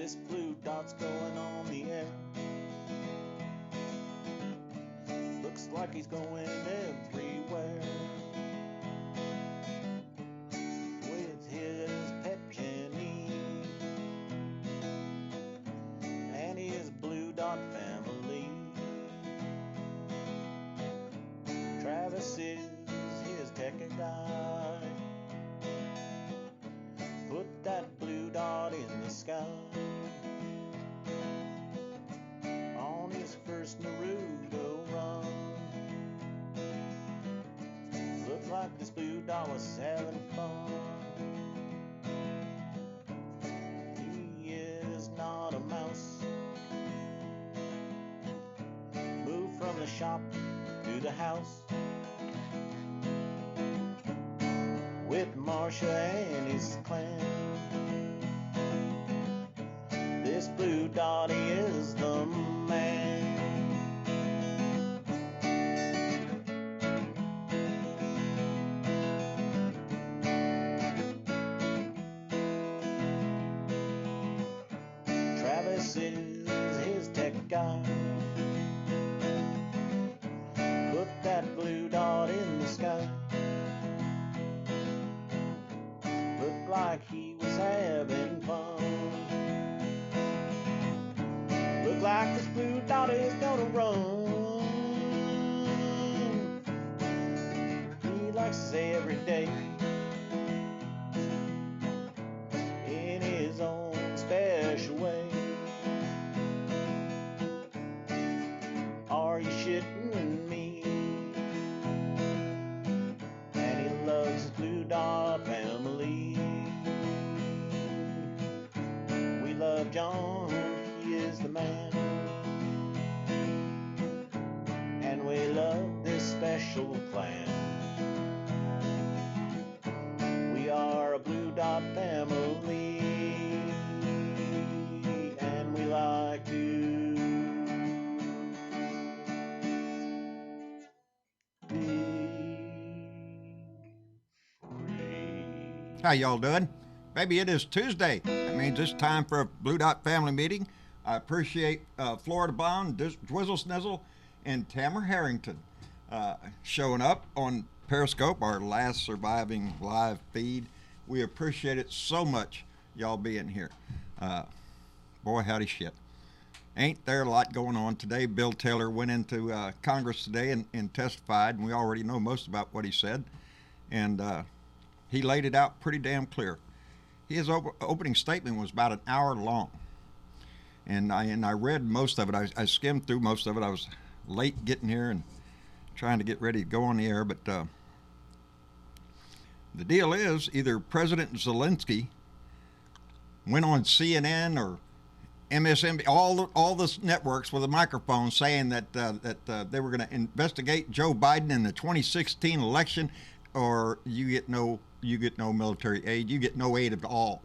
This blue dot's going on the air. Looks like he's going everywhere. With his pet Jenny and his blue dot family. Travis is his tech guy. Put that blue dot in the sky. On his first Naruto run. Looked like this blue dot was having fun. He is not a mouse. Moved from the shop to the house. With Marsha and his clan. This blue dot is the man. Travis is his tech guy. Put that blue dot in the sky. Looked like he was having fun. Looked like this blue dot is gonna run. He likes to say every day in his own special way. Are you shitting me? And he loves his blue dot family. We love John, he is the man. And we love this special clan. We are a blue dot family. And we like to How y'all doing? Maybe it is Tuesday. That means it's time for a Blue Dot family meeting. I appreciate Florida Bound, Dwizzle Snizzle, and Tamara Harrington showing up on Periscope, our last surviving live feed. We appreciate it so much, y'all being here. Boy, howdy shit. Ain't there a lot going on today? Bill Taylor went into Congress today and testified, and we already know most about what he said. And he laid it out pretty damn clear. His opening statement was about an hour long. And I read most of it. I skimmed through most of it. I was late getting here and trying to get ready to go on the air. But the deal is either President Zelensky went on CNN or MSNBC, all the networks with a microphone saying that they were going to investigate Joe Biden in the 2016 election, or you get no military aid, you get no aid at all.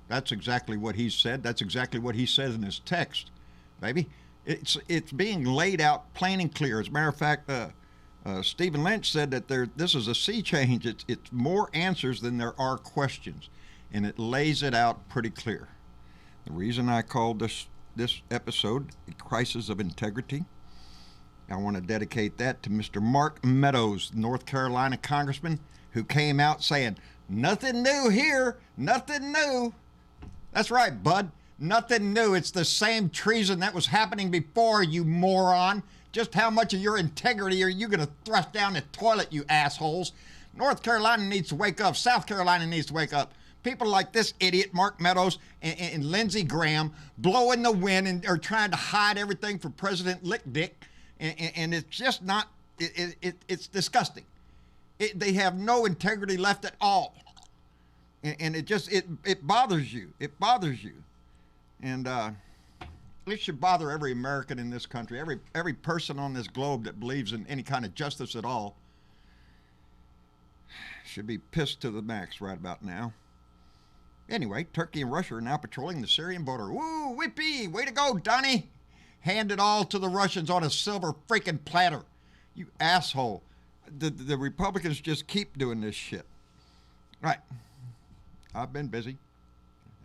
That's exactly what he said. That's exactly what he says in his text, baby. It's being laid out plain and clear. As a matter of fact, Stephen Lynch said that this is a sea change. It's more answers than there are questions, and it lays it out pretty clear. The reason I called this episode "A Crisis of Integrity," I want to dedicate that to Mr. Mark Meadows, North Carolina congressman, who came out saying, "Nothing new here, nothing new." That's right, bud. Nothing new. It's the same treason that was happening before, you moron. Just how much of your integrity are you going to thrust down the toilet, you assholes? North Carolina needs to wake up. South Carolina needs to wake up. People like this idiot, Mark Meadows and Lindsey Graham, blowing the wind and are trying to hide everything from President Lick Dick. And it's just not, it's disgusting. They have no integrity left at all. And it bothers you. It bothers you. And it should bother every American in this country, every person on this globe that believes in any kind of justice at all. Should be pissed to the max right about now. Anyway, Turkey and Russia are now patrolling the Syrian border. Woo, whippy, way to go, Donnie. Hand it all to the Russians on a silver freaking platter. You asshole. The Republicans just keep doing this shit. Right. I've been busy.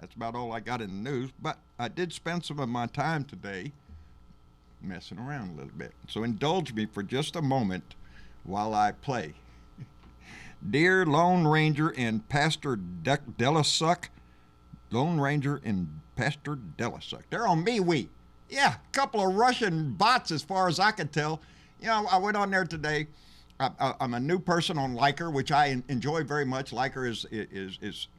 That's about all I got in the news. But I did spend some of my time today messing around a little bit. So indulge me for just a moment while I play. Dear Lone Ranger and Pastor Delisuck. Lone Ranger and Pastor Delisuck. They're on MeWe. Yeah, a couple of Russian bots as far as I could tell. You know, I went on there today. I'm a new person on Liker, which I enjoy very much. Liker is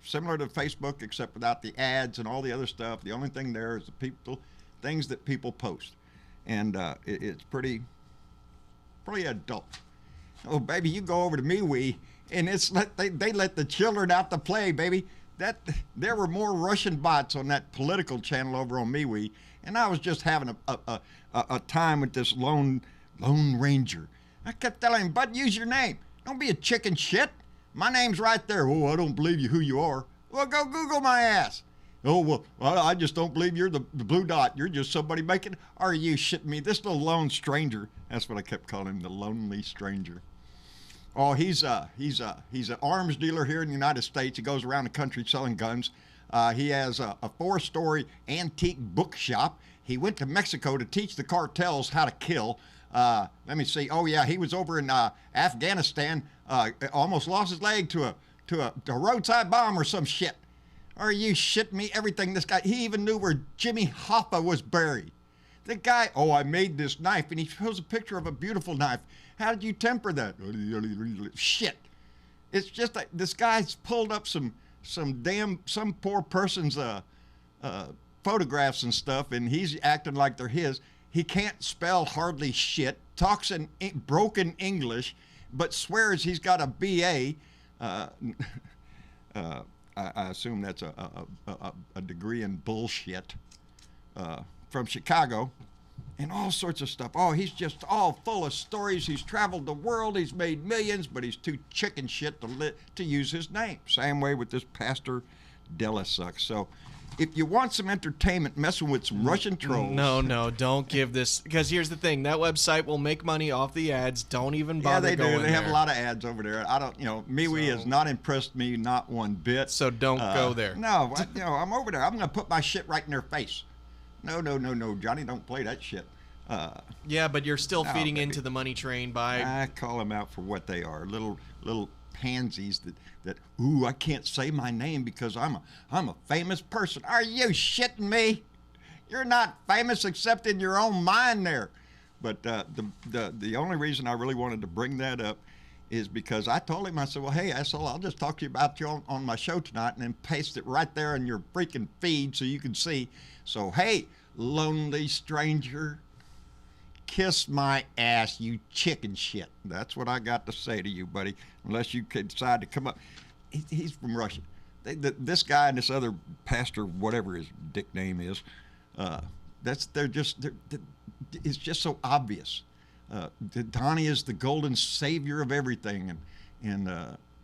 similar to Facebook, except without the ads and all the other stuff. The only thing there is the things that people post, and it's pretty adult. Oh, baby, you go over to MeWe, and they let the children out to play, baby. There were more Russian bots on that political channel over on MeWe, and I was just having a time with this Lone Ranger. I kept telling him, "Bud, use your name. Don't be a chicken shit. My name's right there." "Oh, I don't believe you who you are." "Well, go Google my ass." "Oh, well, I just don't believe you're the blue dot. You're just somebody making." "Are you shitting me? This little lone stranger." That's what I kept calling him, the lonely stranger. Oh, he's an arms dealer here in the United States. He goes around the country selling guns. He has a 4-story antique bookshop. He went to Mexico to teach the cartels how to kill. Let me see. Oh yeah, he was over in Afghanistan. Almost lost his leg to a roadside bomb or some shit. Are you shitting me? Everything this guy. He even knew where Jimmy Hoffa was buried. The guy. "Oh, I made this knife," and he shows a picture of a beautiful knife. "How did you temper that?" Shit. It's just like this guy's pulled up some poor person's photographs and stuff, and he's acting like they're his. He can't spell hardly shit, talks in broken English, but swears he's got a BA. I assume that's a degree in bullshit from Chicago, and all sorts of stuff. Oh, he's just all full of stories. He's traveled the world. He's made millions, but he's too chicken shit to use his name. Same way with this Pastor Delisuck. So if you want some entertainment messing with some Russian trolls. No, don't give this. Because here's the thing. That website will make money off the ads. Don't even bother going there. Yeah, they do. They have there. a lot of ads over there. MeWe has not impressed me, not one bit. So don't go there. No, I'm over there. I'm going to put my shit right in their face. No, Johnny, don't play that shit. Yeah, but you're still feeding into the money train by... I call them out for what they are. Little pansies that ooh, I can't say my name because I'm a famous person. Are you shitting me? You're not famous except in your own mind there. But the only reason I really wanted to bring that up is because I told him, I said, "Well, hey, asshole, I'll just talk to you about you on my show tonight," and then paste it right there in your freaking feed so you can see. So, hey, lonely stranger, kiss my ass, you chicken shit. That's what I got to say to you, buddy, unless you could decide to come up. He's from Russia. This guy and this other pastor, whatever his dick name is, it's just so obvious. Donnie is the golden savior of everything, and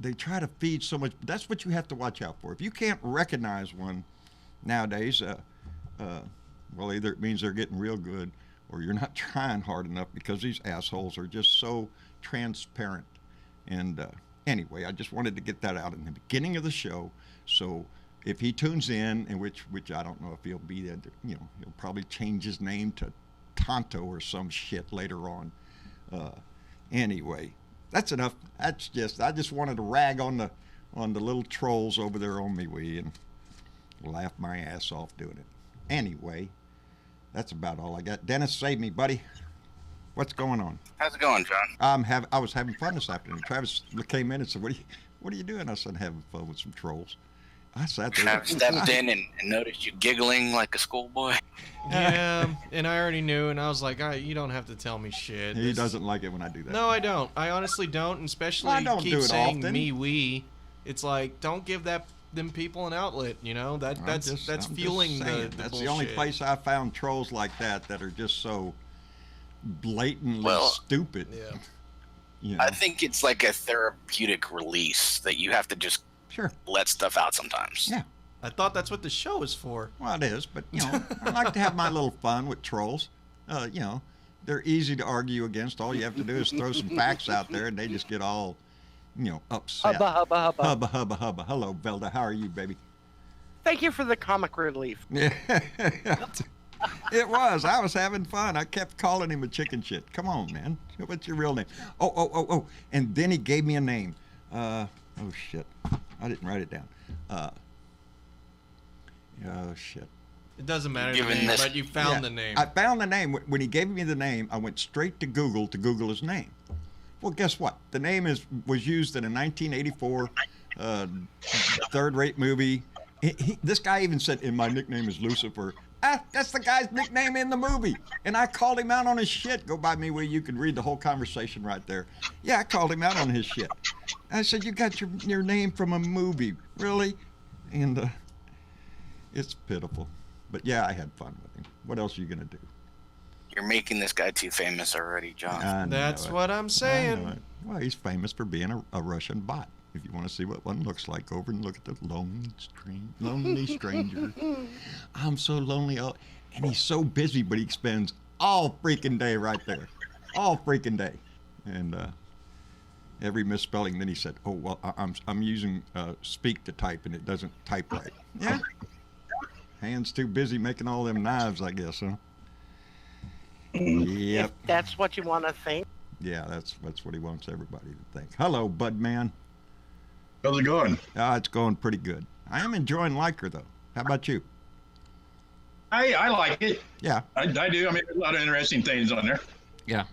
they try to feed so much. That's what you have to watch out for. If you can't recognize one nowadays, well, either it means they're getting real good, or you're not trying hard enough, because these assholes are just so transparent. And anyway, I just wanted to get that out in the beginning of the show. So if he tunes in, and which I don't know if he'll be there, he'll probably change his name to Tonto or some shit later on. Anyway, that's enough. I just wanted to rag on the little trolls over there on MeWe and laugh my ass off doing it. Anyway, that's about all I got. Dennis, save me, buddy. What's going on? How's it going, John? I was having fun this afternoon. Travis came in and said, "What are you doing?" I said, "Having fun with some trolls." I sat there. I stepped in and noticed you giggling like a schoolboy. Yeah, and I already knew, and I was like, you don't have to tell me shit. He doesn't like it when I do that. No, I don't. I honestly don't, and especially I don't keep do it saying often. me, we. It's like, don't give them people an outlet, that's fueling the That's bullshit. the only place I found trolls like that are just so blatantly stupid. Yeah. I think it's like a therapeutic release that you have to just let stuff out sometimes. Yeah. I thought that's what the show is for. Well, it is, but I like to have my little fun with trolls. They're easy to argue against. All you have to do is throw some facts out there, and they just get all, upset. Hubba, hubba, hubba. Hubba, hubba, hubba. Hello, Velda. How are you, baby? Thank you for the comic relief. Yeah. It was. I was having fun. I kept calling him a chicken shit. Come on, man. What's your real name? Oh. And then he gave me a name. Oh, shit. I didn't write it down. Oh, shit. It doesn't matter the name, but you found the name. I found the name. When he gave me the name, I went straight to Google his name. Well, guess what? The name was used in a 1984 third-rate movie. This guy even said, and my nickname is Lucifer. That's the guy's nickname in the movie. And I called him out on his shit. Go by me where you can read the whole conversation right there. Yeah, I called him out on his shit. I said, you got your name from a movie. Really? And it's pitiful. But yeah, I had fun with him. What else are you going to do? You're making this guy too famous already, John. That's what I'm saying. Well, he's famous for being a Russian bot. If you want to see what one looks like, over and look at the lonely stranger. I'm so lonely. And he's so busy, but he spends all freaking day right there. All freaking day. And every misspelling, then he said, oh, well, I'm using speak to type, and it doesn't type right. Yeah. Hands too busy making all them knives, I guess, huh? Yep. If that's what you want to think. Yeah, that's what he wants everybody to think. Hello, Bud Man. How's it going? It's going pretty good. I am enjoying Liker, though. How about you? I like it. Yeah. I do. I mean, there's a lot of interesting things on there. Yeah.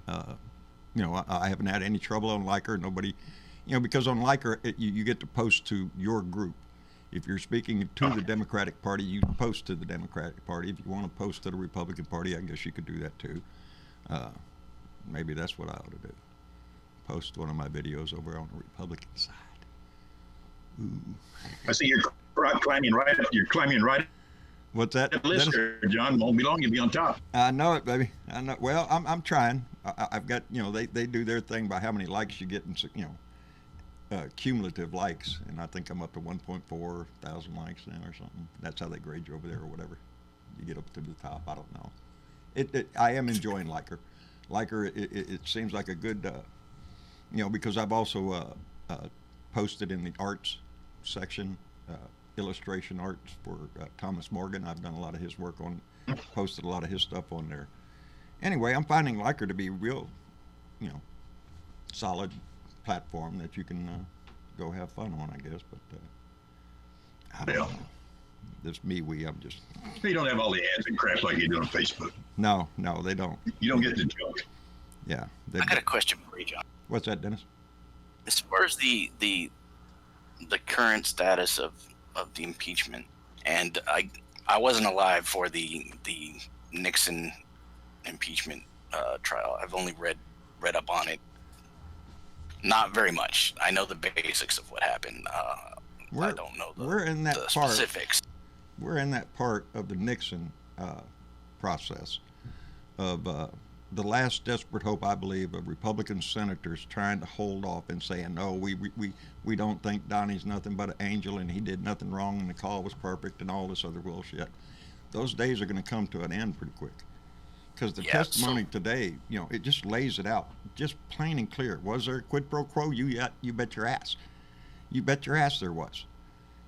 I haven't had any trouble on Liker. Nobody, because on Liker, you get to post to your group. If you're speaking to the Democratic Party, you post to the Democratic Party. If you want to post to the Republican Party, I guess you could do that too. Maybe that's what I ought to do. Post one of my videos over on the Republican side. Ooh. I see you're climbing right. You're climbing right. What's that? That list there, John. Won't be long. You'll be on top. I know it, baby. I know. Well, I'm trying. I've got, they do their thing by how many likes you get, and cumulative likes, and I think I'm up to 1.4 thousand likes now or something. That's how they grade you over there or whatever. You get up to the top. I don't know. I am enjoying Liker. Liker, it seems like a good, because I've also posted in the arts section, illustration arts for Thomas Morgan. I've done a lot of his work posted a lot of his stuff on there. Anyway, I'm finding Liker to be real, solid platform that you can go have fun on, I guess. But I don't know. This I'm just. You don't have all the ads and crap like you do on Facebook. No, they don't. You don't get the joke. Yeah. I got a question for you, John. What's that, Dennis? As far as the current status of the impeachment, and I wasn't alive for the Nixon impeachment trial. I've only read up on it. Not very much. I know the basics of what happened. I don't know the specifics. We're in that part of the Nixon process of the last desperate hope, I believe, of Republican senators trying to hold off and saying, no, we don't think Donnie's nothing but an angel and he did nothing wrong and the call was perfect and all this other bullshit. Those days are going to come to an end pretty quick. Because the testimony today, it just lays it out, just plain and clear. Was there a quid pro quo? You bet your ass. You bet your ass there was.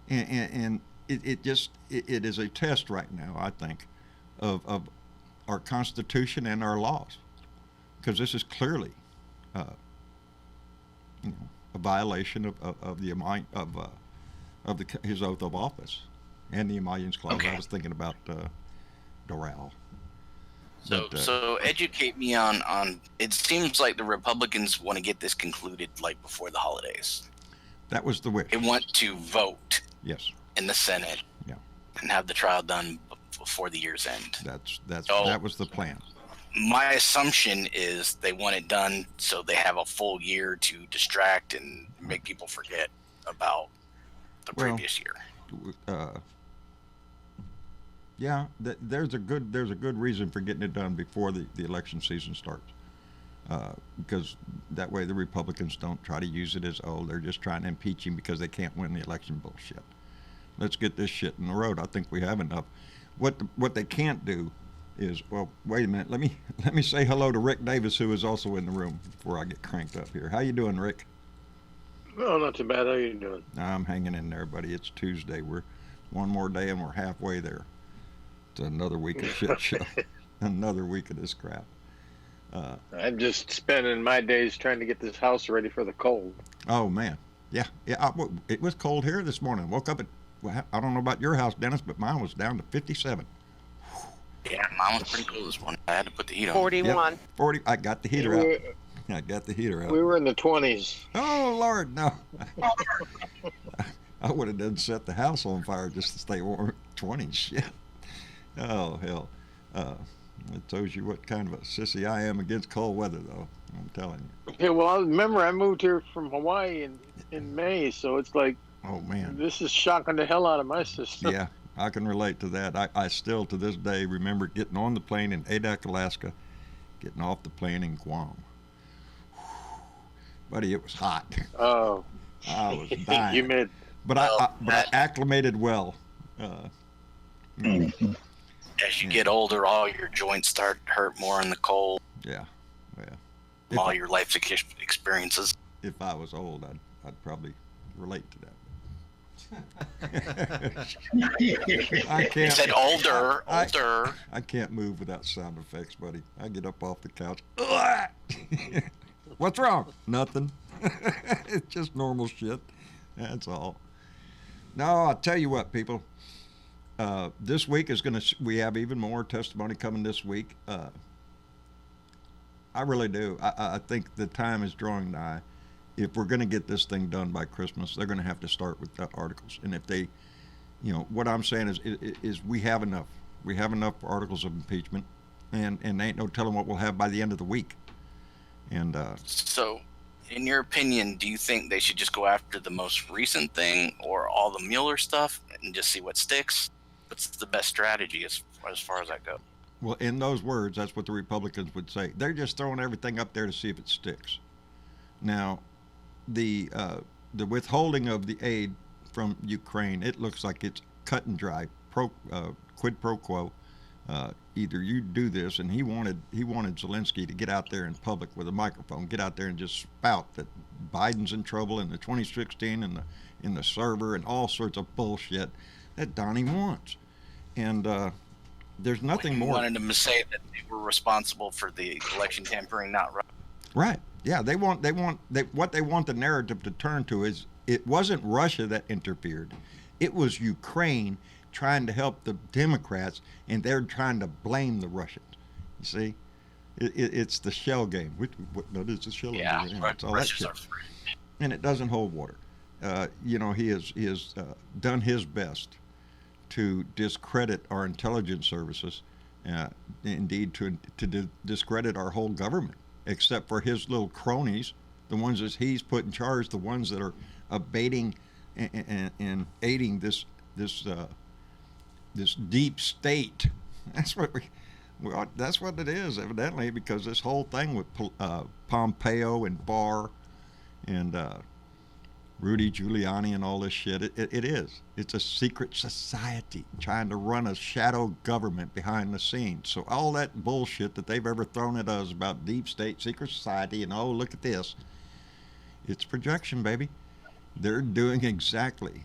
And it is a test right now, I think, of our Constitution and our laws, because this is clearly, a violation of his oath of office and the Emollients Clause. Okay. I was thinking about Doral. So educate me on. It seems like the Republicans want to get this concluded before the holidays. That was the wish. They want to vote. Yes. In the Senate. Yeah. And have the trial done before the year's end. That was the plan. My assumption is they want it done so they have a full year to distract and make people forget about the previous year. Yeah, there's a good reason for getting it done before the election season starts, because that way the Republicans don't try to use it as, they're just trying to impeach him because they can't win the election. Bullshit. Let's get this shit in the road. I think we have enough. What they can't do is, wait a minute. Let me say hello to Rick Davis, who is also in the room, before I get cranked up here. How you doing, Rick? Oh, not too bad. How you doing? I'm hanging in there, buddy. It's Tuesday. We're One more day and we're halfway there. It's another week of shit show. Another week of this crap. I'm just spending my days trying to get this house ready for the cold. Oh man, yeah. It was cold here this morning. Woke up at, well, I don't know about your house, Dennis, but mine was down to 57. Yeah, mine was pretty cool this morning. I had to put the heat on. 41. Yep, 40. I got the heater out. I got the heater out. We were in the 20s. Oh Lord, no. I would have done set the house on fire just to stay warm. 20s, shit. Oh hell. It tells you what kind of a sissy I am against cold weather, though. I'm telling you. Yeah, well, I remember I moved here from Hawaii in May, so it's like, oh man, this is shocking the hell out of my system. Yeah, I can relate to that. I still, to this day, remember getting on the plane in Adak, Alaska, getting off the plane in Guam. Buddy, it was hot. Oh. I was dying. Humid. But I acclimated well. As you get older, all your joints start to hurt more in the cold. Yeah. All your life experiences. If I was old, I'd probably relate to that. I can't. You said older. I can't move without sound effects, buddy. I get up off the couch. What's wrong? Nothing. It's just normal shit. That's all. No, I'll tell you what, people. This week is we have even more testimony coming this week. I really do. I think the time is drawing nigh. If we're going to get this thing done by Christmas, they're going to have to start with the articles. And if they, what I'm saying is we have enough. We have enough articles of impeachment, and there ain't no telling what we'll have by the end of the week. And so, in your opinion, do you think they should just go after the most recent thing or all the Mueller stuff and just see what sticks? What's the best strategy as far as that goes? Well, in those words, that's what the Republicans would say. They're just throwing everything up there to see if it sticks. Now, the withholding of the aid from Ukraine, it looks like it's cut and dry, quid pro quo. Either you do this, and he wanted Zelensky to get out there in public with a microphone, get out there and just spout that Biden's in trouble in the 2016 and in the server and all sorts of bullshit that Donnie wants. And there's nothing more. Wanted them to say that they were responsible for the election tampering, not Russia. Right. Yeah. What they want the narrative to turn to is it wasn't Russia that interfered. It was Ukraine trying to help the Democrats, and they're trying to blame the Russians. You see, it's the shell game. What is the shell game? Yeah, It's all that shit. And it doesn't hold water. He has done his best to discredit our intelligence services, indeed to discredit our whole government, except for his little cronies, the ones that he's put in charge, the ones that are abating and aiding this deep state. That's what that's what it is, evidently, because this whole thing with Pompeo and Barr and Rudy Giuliani and all this shit, it is. It's a secret society trying to run a shadow government behind the scenes. So all that bullshit that they've ever thrown at us about deep state, secret society, and oh, look at this. It's projection, baby. They're doing exactly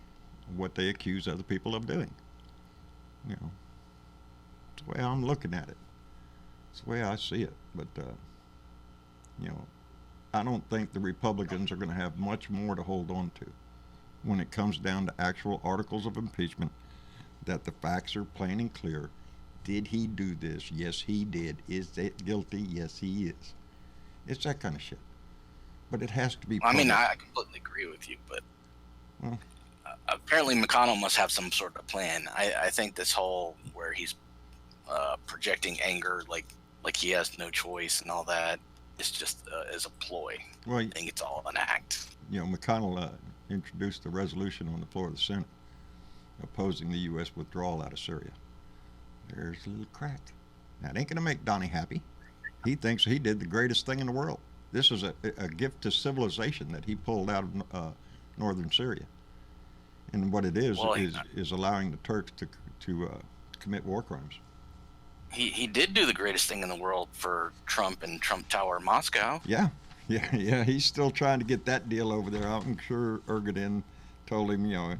what they accuse other people of doing. That's the way I'm looking at it. That's the way I see it. But, I don't think the Republicans are going to have much more to hold on to when it comes down to actual articles of impeachment, that the facts are plain and clear. Did he do this? Yes, he did. Is it guilty? Yes, he is. It's that kind of shit. But it has to be public. I mean, I completely agree with you, but apparently McConnell must have some sort of plan. I think this whole where he's projecting anger like he has no choice and all that, it's just as a ploy. Well, I think it's all an act. McConnell introduced the resolution on the floor of the Senate opposing the U.S. withdrawal out of Syria. There's a little crack. Now, it ain't going to make Donnie happy. He thinks he did the greatest thing in the world. This is a gift to civilization that he pulled out of northern Syria. And what it is allowing the Turks to commit war crimes. He did do the greatest thing in the world for Trump and Trump Tower Moscow. Yeah. He's still trying to get that deal over there. I'm sure Erdogan told him,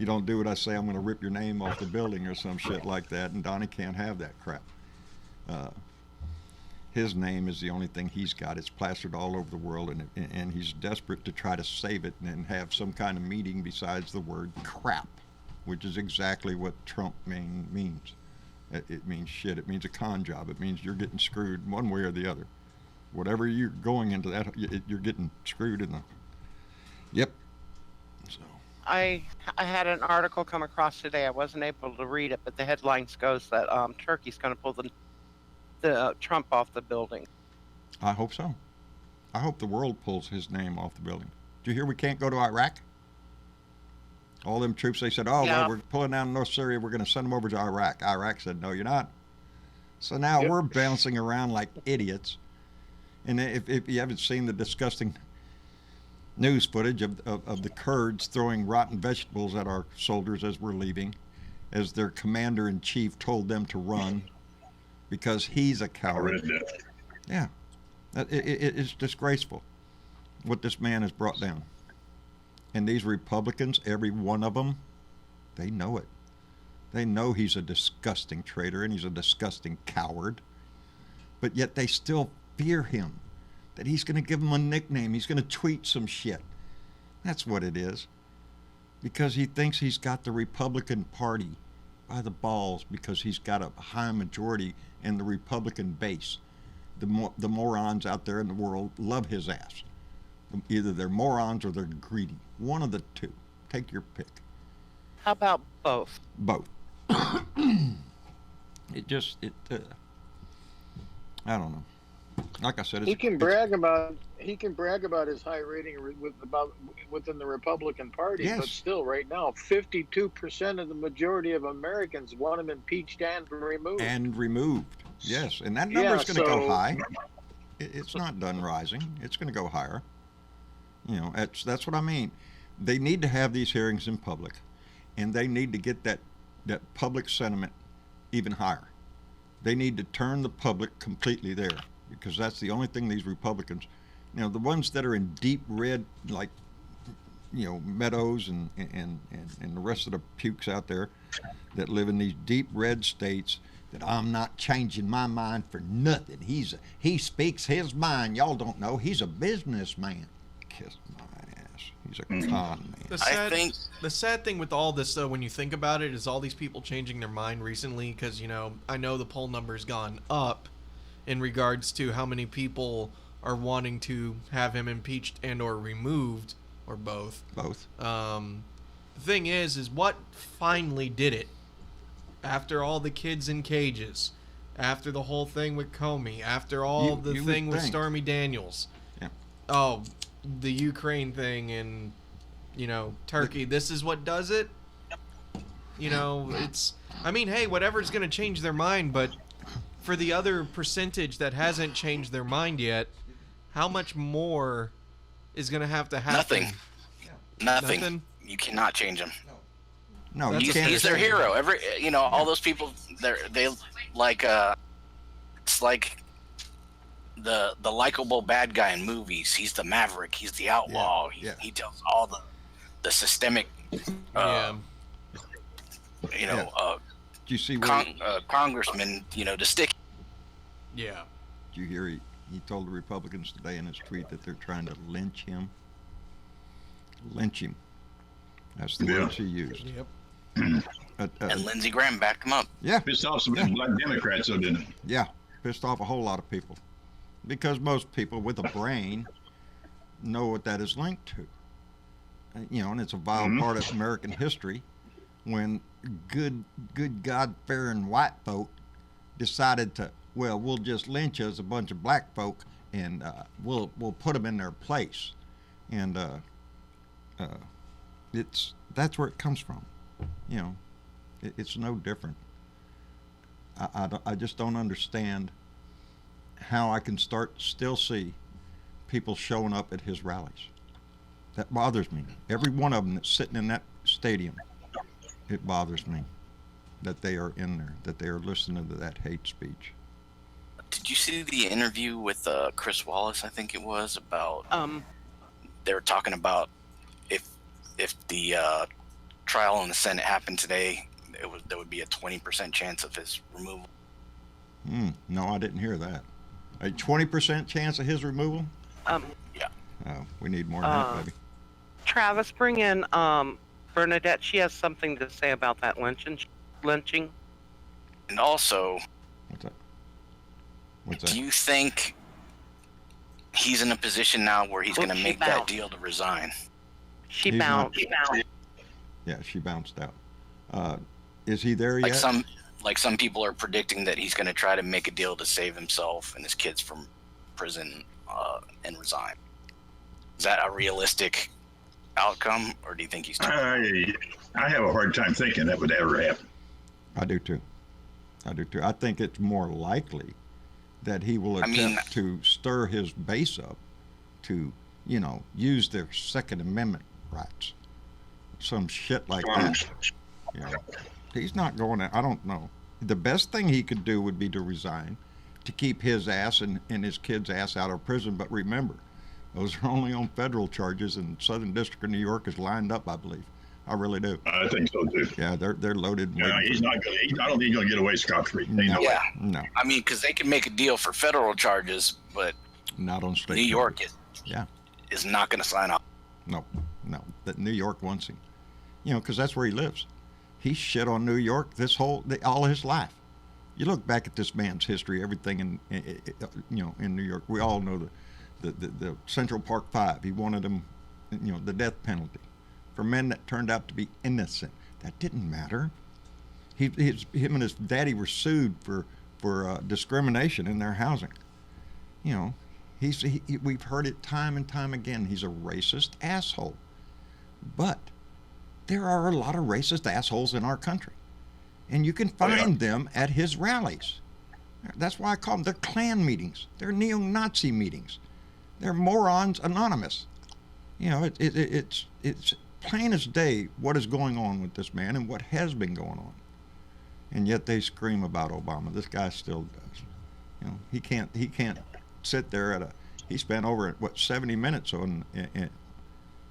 You don't do what I say, I'm going to rip your name off the building or some shit like that. And Donnie can't have that crap. His name is the only thing he's got. It's plastered all over the world, and he's desperate to try to save it and have some kind of meaning besides the word crap, which is exactly what Trump means. It means shit. It means a con job. It means you're getting screwed one way or the other. Whatever you're going into that, you're getting screwed in the. Yep. So. I had an article come across today. I wasn't able to read it, but the headlines goes that Turkey's going to pull the Trump off the building. I hope so. I hope the world pulls his name off the building. Did you hear we can't go to Iraq? All them troops, they said, well, we're pulling down North Syria, we're going to send them over to Iraq. Iraq said, no, you're not. So now we're bouncing around like idiots. And if you haven't seen the disgusting news footage of the Kurds throwing rotten vegetables at our soldiers as we're leaving, as their commander-in-chief told them to run, because he's a coward. Yeah. It's disgraceful what this man has brought down. And these Republicans, every one of them, they know it. They know he's a disgusting traitor and he's a disgusting coward. But yet they still fear him. That he's going to give them a nickname. He's going to tweet some shit. That's what it is. Because he thinks he's got the Republican Party by the balls, because he's got a high majority in the Republican base. The morons out there in the world love his ass. Either they're morons or they're greedy. One of the two. Take your pick. How about both? Both. I don't know. Like I said, he can brag about his high rating within the Republican Party, yes. But still, right now, 52% of the majority of Americans want him impeached and removed. Yes, and that number is going to go high. It's not done rising. It's going to go higher. You know, that's what I mean. They need to have these hearings in public, and they need to get that public sentiment even higher. They need to turn the public completely there, because that's the only thing these Republicans, you know, the ones that are in deep red, like, you know, Meadows and the rest of the pukes out there that live in these deep red states, that I'm not changing my mind for nothing. He speaks his mind. Y'all don't know. He's a businessman. Kiss my ass. He's a con man. The sad thing with all this, though, when you think about it, is all these people changing their mind recently, because, you know, I know the poll number's gone up in regards to how many people are wanting to have him impeached and or removed, or both. Both. The thing is what finally did it? After all the kids in cages, after the whole thing with Comey, after all the thing with Stormy Daniels. Yeah. Oh, the Ukraine thing and, you know, Turkey. This is what does it? You know, it's... I mean, hey, whatever's going to change their mind, but for the other percentage that hasn't changed their mind yet, how much more is going to have to happen? Nothing. You cannot change him. No, he's their hero. All those people, they like it's like the likable bad guy in movies. He's the maverick. He's the outlaw. He tells all the systemic, Do you see congressman, to stick. Yeah. Did you hear he told the Republicans today in his tweet that they're trying to lynch him? Lynch him. That's the word she used. Yep. And Lindsey Graham backed him up. Yeah. Pissed off some black Democrats, so didn't it? Yeah. Pissed off a whole lot of people. Because most people with a brain know what that is linked to. And it's a vile part of American history when good God-fearing white folk decided to, we'll just lynch us a bunch of black folk and we'll put them in their place. And that's where it comes from. It's no different. I just don't understand how I can still see people showing up at his rallies. That bothers me. Every one of them that's sitting in that stadium, it bothers me that they are in there, that they are listening to that hate speech. Did you see the interview with Chris Wallace, I think it was, about they were talking about if the trial in the Senate happened today, there would be a 20% chance of his removal. No, I didn't hear that. A 20% chance of his removal? Yeah. Oh, we need more than that, baby. Travis, bring in Bernadette. She has something to say about that lynching. And also, What's that? do you think he's in a position now where he's going to make that deal to resign? She bounced. Yeah, she bounced out. Is he there yet? Like some people are predicting that he's going to try to make a deal to save himself and his kids from prison and resign. Is that a realistic outcome, or do you think he's too I have a hard time thinking that would ever happen. I do too. I think it's more likely that he will attempt to stir his base up to, use their Second Amendment rights. Some shit like that. He's not going to, I don't know. The best thing he could do would be to resign, to keep his ass and his kid's ass out of prison. But remember, those are only on federal charges, and Southern District of New York is lined up, I believe. I really do. I think so too. Yeah, they're loaded. Yeah, I don't think he's going to get away scot-free. No. No. I mean, because they can make a deal for federal charges, but not on state. New York is not going to sign off. No. That New York wants him. Because that's where he lives. He shit on New York all his life. You look back at this man's history, everything in New York. We all know the Central Park Five. He wanted them, the death penalty for men that turned out to be innocent. That didn't matter. Him and his daddy were sued for discrimination in their housing. We've heard it time and time again. He's a racist asshole. But there are a lot of racist assholes in our country, and you can find them at his rallies. That's why I call them. They're Klan meetings. They're neo-Nazi meetings. They're morons anonymous. It's plain as day what is going on with this man and what has been going on, and yet they scream about Obama. This guy still does. He can't sit there he spent over 70 minutes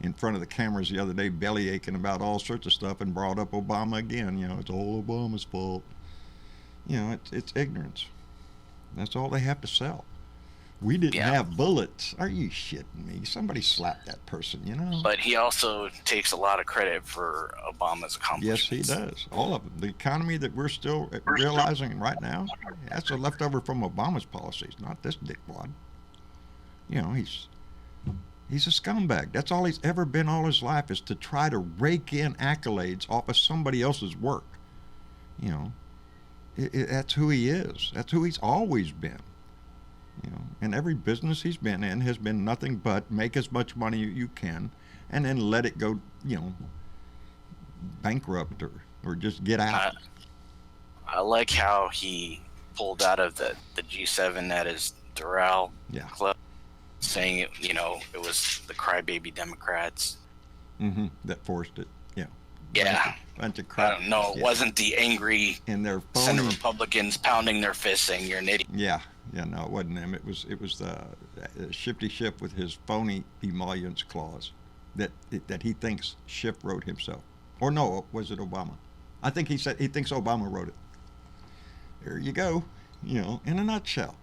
in front of the cameras the other day, belly aching about all sorts of stuff, and brought up Obama again. It's all Obama's fault. It's ignorance. That's all they have to sell. We didn't have bullets. Are you shitting me? Somebody slapped that person, But he also takes a lot of credit for Obama's accomplishments. Yes, he does. All of them. The economy that we're still realizing right now, that's a leftover from Obama's policies, not this dickwad. He's a scumbag. That's all he's ever been all his life, is to try to rake in accolades off of somebody else's work. That's who he is. That's who he's always been. And every business he's been in has been nothing but make as much money you can and then let it go, bankrupt or just get out. I like how he pulled out of the G7 at his Doral club, saying it was the crybaby Democrats that forced it. Yeah. Bunch of crap. I don't know. It wasn't the angry Senate Republicans pounding their fists saying you're an idiot. Yeah. No, it wasn't him. It was the Shifty Schiff with his phony emollients clause that he thinks Schiff wrote himself. Or no, was it Obama? I think he said he thinks Obama wrote it. There you go. In a nutshell.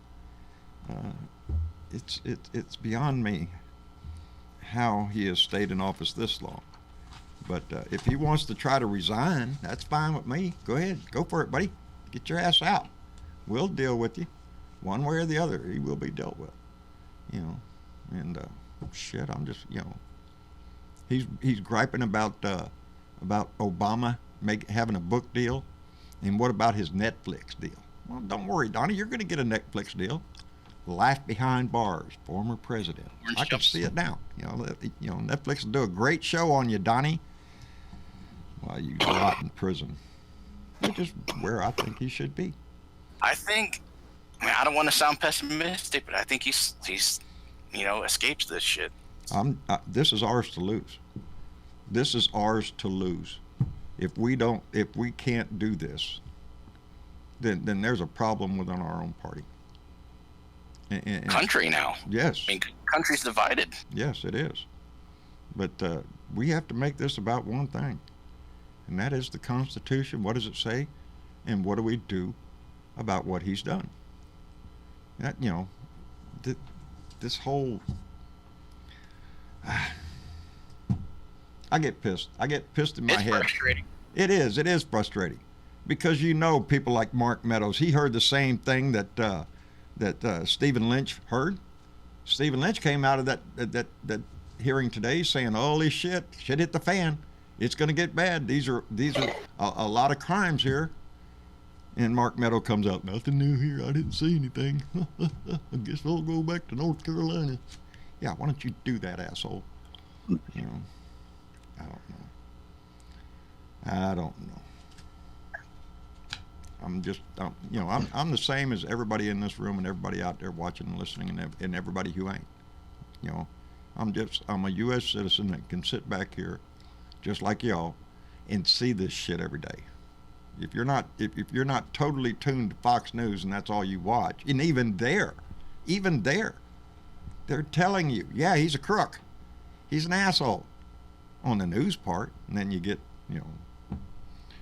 It's beyond me how he has stayed in office this long. But if he wants to try to resign, that's fine with me. Go ahead. Go for it, buddy. Get your ass out. We'll deal with you. One way or the other, he will be dealt with. And shit, I'm just, he's griping about Obama having a book deal. And what about his Netflix deal? Well, don't worry, Donnie, you're going to get a Netflix deal. Life Behind Bars, former president. I can see it now. Netflix will do a great show on you, Donnie, while you rot in prison. Which is where I think he should be. I don't want to sound pessimistic, but I think he's escapes this shit. This is ours to lose. This is ours to lose. If we can't do this, then there's a problem within our own party. And country now. Yes. I mean, country's divided. Yes, it is. But we have to make this about one thing. and that is the Constitution. What does it say? And what do we do about what he's done? That, this whole... I get pissed. I get pissed in my head. It's frustrating. It is frustrating. Because people like Mark Meadows, he heard the same thing that Stephen Lynch heard. Stephen Lynch came out of that hearing today saying, "Holy shit hit the fan. It's going to get bad. These are a lot of crimes here." And Mark Meadows comes out, "Nothing new here. I didn't see anything. I guess I'll go back to North Carolina." Yeah, why don't you do that, asshole? I don't know. I'm the same as everybody in this room and everybody out there watching and listening and everybody who ain't. I'm a U.S. citizen that can sit back here just like y'all and see this shit every day. If you're not totally tuned to Fox News and that's all you watch, and even there, they're telling you, yeah, he's a crook. He's an asshole on the news part, and then you get,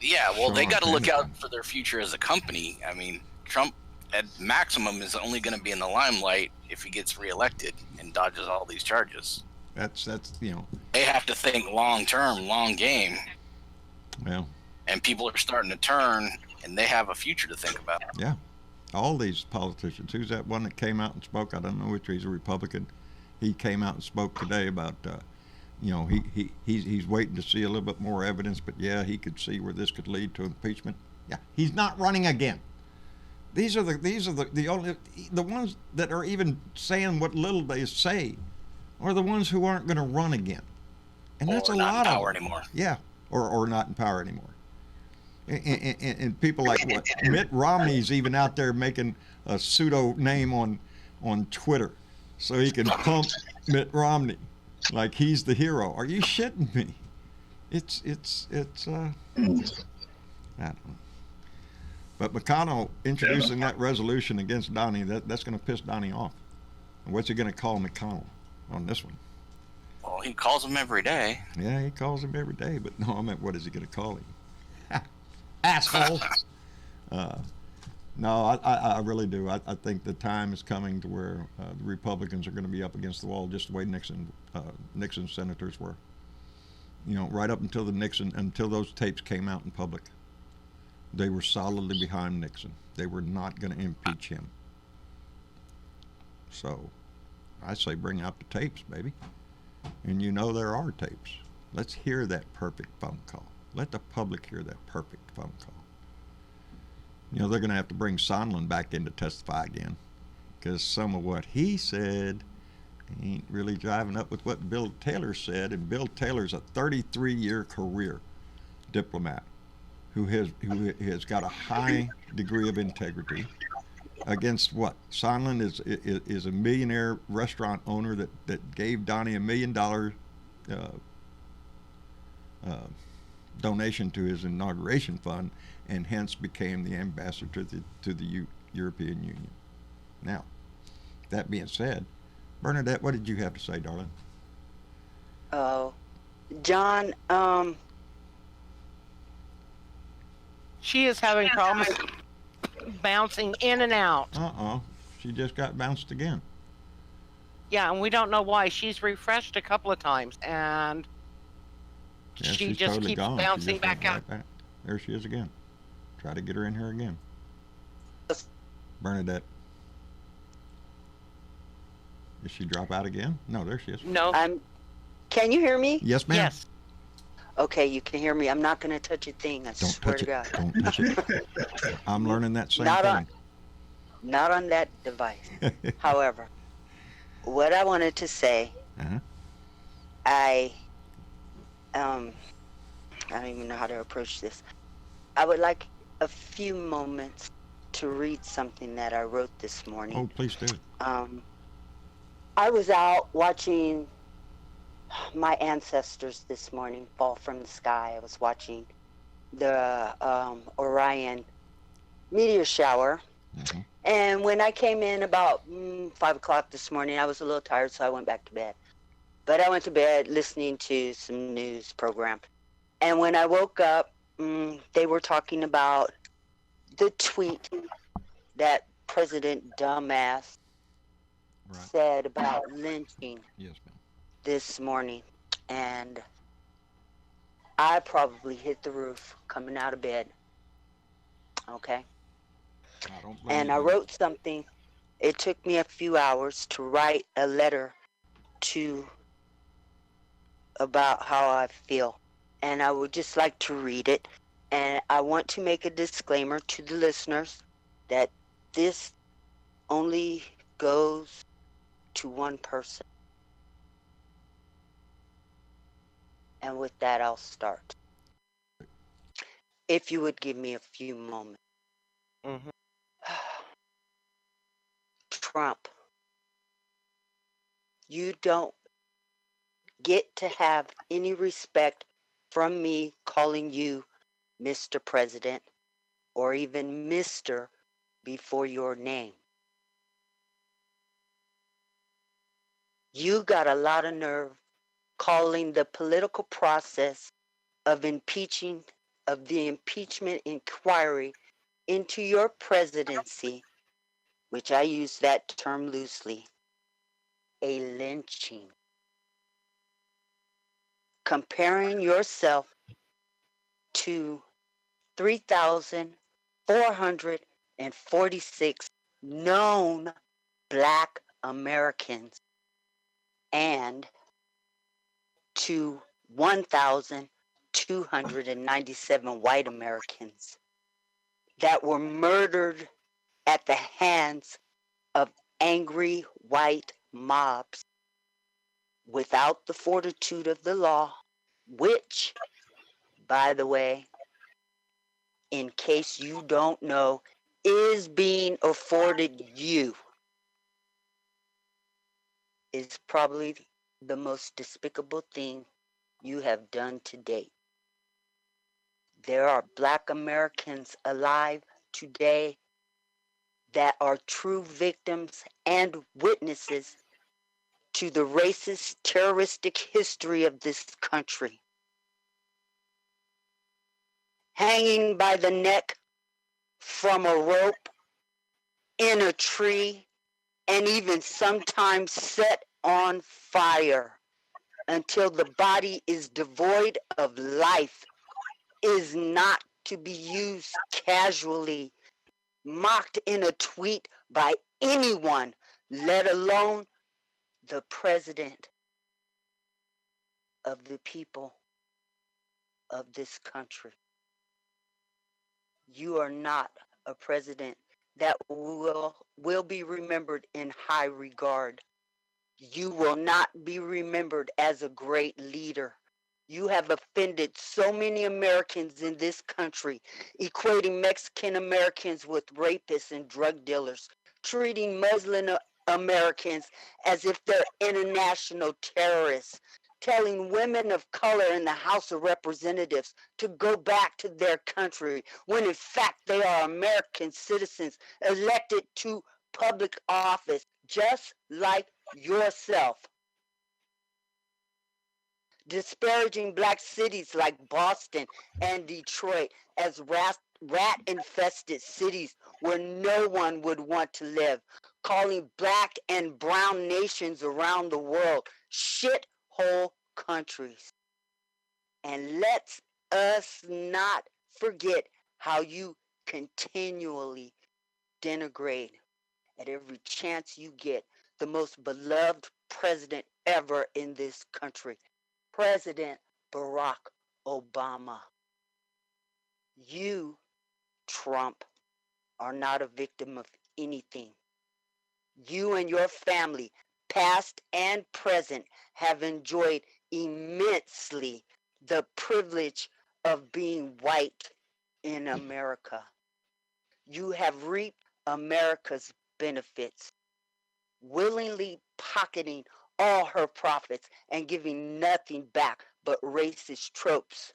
Yeah, well, they got to look out for their future as a company. I mean, Trump at maximum is only going to be in the limelight if he gets reelected and dodges all these charges. That's They have to think long term, long game. Well, and people are starting to turn, and they have a future to think about. Yeah, all these politicians. Who's that one that came out and spoke? I don't know which. He's a Republican. He came out and spoke today about. He's waiting to see a little bit more evidence, but yeah, he could see where this could lead to impeachment. Yeah, he's not running again. These are the only ones that are even saying what little they say, are the ones who aren't going to run again, and that's a lot of power anymore. Yeah, or not in power anymore. And people like what Mitt Romney's even out there making a pseudo name on Twitter, so he can pump Mitt Romney. Like he's the hero. Are you shitting me? It's I don't know. But McConnell introducing that resolution against Donnie, that's going to piss Donnie off. And what's he going to call McConnell on this one? Well, he calls him every day. Yeah, he calls him every day. But no, I meant, what is he going to call him? Asshole. No, I really do. I think the time is coming to where the Republicans are going to be up against the wall, just the way Nixon senators were. Right up until until those tapes came out in public, they were solidly behind Nixon. They were not going to impeach him. So, I say bring out the tapes, baby. And there are tapes. Let's hear that perfect phone call. Let the public hear that perfect phone call. They're going to have to bring Sondland back in to testify again, because some of what he said ain't really driving up with what Bill Taylor said. And Bill Taylor's a 33-year career diplomat who has got a high degree of integrity. Against what? Sondland is a millionaire restaurant owner that gave Donnie $1 million donation to his inauguration fund, and hence became the ambassador to the European Union. Now, that being said, Bernadette, what did you have to say, darling? Oh, John, she is having problems bouncing in and out. She just got bounced again. Yeah, and we don't know why. She's refreshed a couple of times, and she just totally keeps gone. bouncing back out. Right back. There she is again. Try to get her in here again. Bernadette. Did she drop out again? No, there she is. No. Can you hear me? Yes, ma'am. Yes. Okay, you can hear me. I'm not going to touch a thing. I swear to God. Don't touch it. I'm learning that same thing. Not on that device. However, what I wanted to say, I don't even know how to approach this. I would like a few moments to read something that I wrote this morning. Oh, please do. I was out watching my ancestors this morning fall from the sky. I was watching the Orion meteor shower. Mm-hmm. And when I came in about 5 o'clock this morning, I was a little tired, so I went back to bed. But I went to bed listening to some news program. And when I woke up, They were talking about the tweet that President Dumbass said about lynching this morning. And I probably hit the roof coming out of bed. Okay. And I wrote something. It took me a few hours to write a letter to about how I feel. And I would just like to read it. And I want to make a disclaimer to the listeners that this only goes to one person. And with that, I'll start. If you would give me a few moments. Mm-hmm. Trump, you don't get to have any respect from me calling you Mr. President or even Mr. before your name. You got a lot of nerve calling the political process of the impeachment inquiry into your presidency, which I use that term loosely, a lynching. Comparing yourself to 3,446 known Black Americans and to 1,297 white Americans that were murdered at the hands of angry white mobs without the fortitude of the law, which, by the way, in case you don't know, is being afforded you, is probably the most despicable thing you have done to date. There are Black Americans alive today that are true victims and witnesses to the racist, terroristic history of this country. Hanging by the neck from a rope, in a tree, and even sometimes set on fire until the body is devoid of life, is not to be used casually, mocked in a tweet by anyone, let alone the president of the people of this country. You are not a president that will be remembered in high regard. You will not be remembered as a great leader. You have offended so many Americans in this country, equating Mexican Americans with rapists and drug dealers, treating Muslim Americans as if they're international terrorists, telling women of color in the House of Representatives to go back to their country when in fact they are American citizens elected to public office just like yourself. Disparaging Black cities like Boston and Detroit as rat-infested cities where no one would want to live, calling Black and brown nations around the world shithole countries. And let us not forget how you continually denigrate at every chance you get the most beloved president ever in this country, President Barack Obama. You, Trump, are not a victim of anything. You and your family, past and present, have enjoyed immensely the privilege of being white in America. You have reaped America's benefits, willingly pocketing all her profits and giving nothing back but racist tropes,